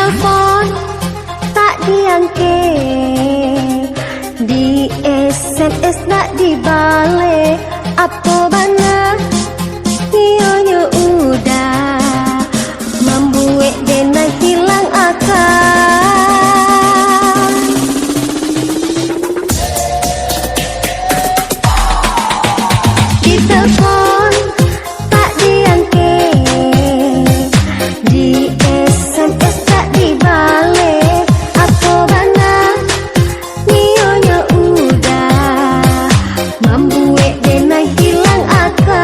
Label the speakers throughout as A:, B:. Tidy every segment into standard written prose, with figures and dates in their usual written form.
A: Ditelepon tak diangkat, di SMS tak dibalik. Apa bana nyonya udah membuat dena hilang akal. Ditelepon tak diangkat, di SMS tak dibalik. Apa bana nyonya udah membuat dena hilang akal.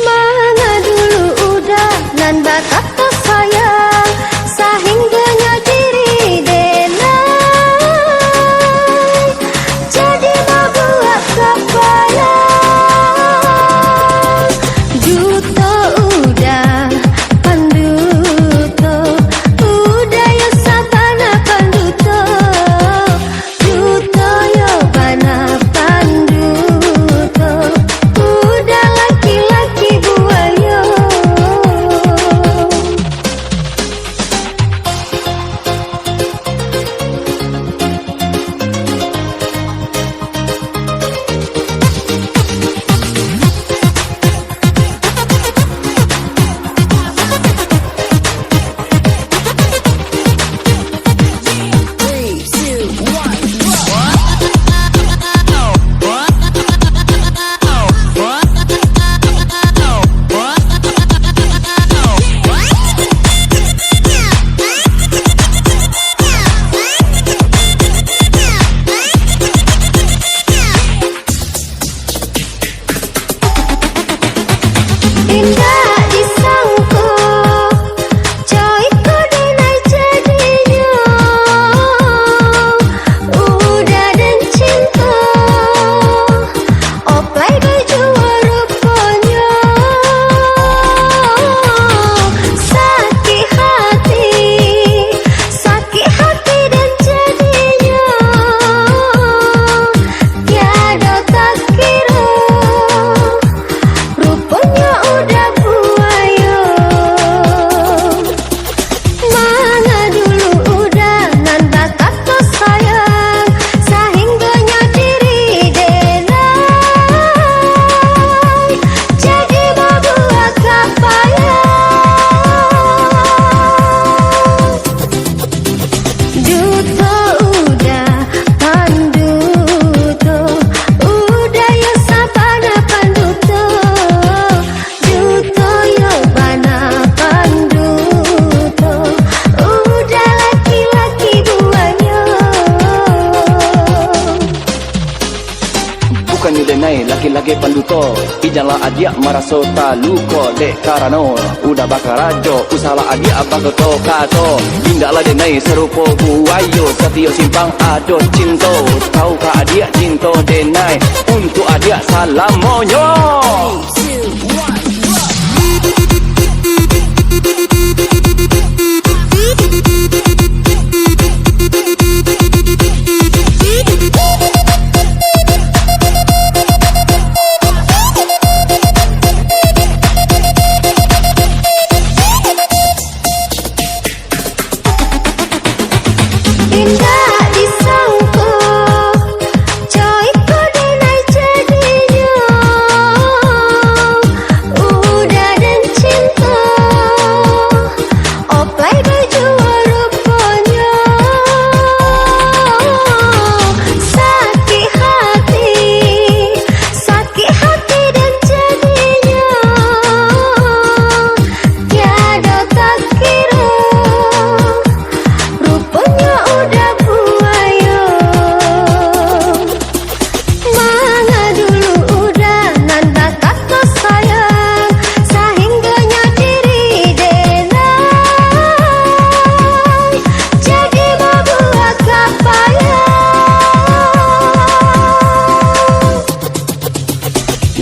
A: Mana dulu udah nan bakal sayang sahingganya diri dena jadi membuat kebayang. Juto udah panduto, udah yo sabana panduto, juto yo bana panduto, udah laki-laki buayo. Indah disangka, coy kode naik jadinya. Udah dan cinta, oplay baju rupanya. Sakit hati dan jadinya. Tiada tak kira, rupanya udah buayo. Mana dulu udah nan bakal sayang sahingganya diri dena jadi membuat kebayang. Duto udah panduto, udah yo sabana panduto, juto yo bana panduto, udah laki-laki buayo.
B: Bukannya denai laki-laki panduto, ijalah adia maraso taluko dek karano udah bakal rajo usaha adia bakal kato. Indahlah denai serupo buayo setio simpang ado cinto. Tahukah adia cinto denai untuk adia salam monyo.
A: Indah disangka, coy kode naik jadinya. Udah dan cinta, oplay baju rupanya. Sakit hati dan jadinya. Tiada tak kira, rupanya udah buayo. Mana dulu udah nan bakal sayang sahingganya diri dena jadi membuat kebayang.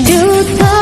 A: Duto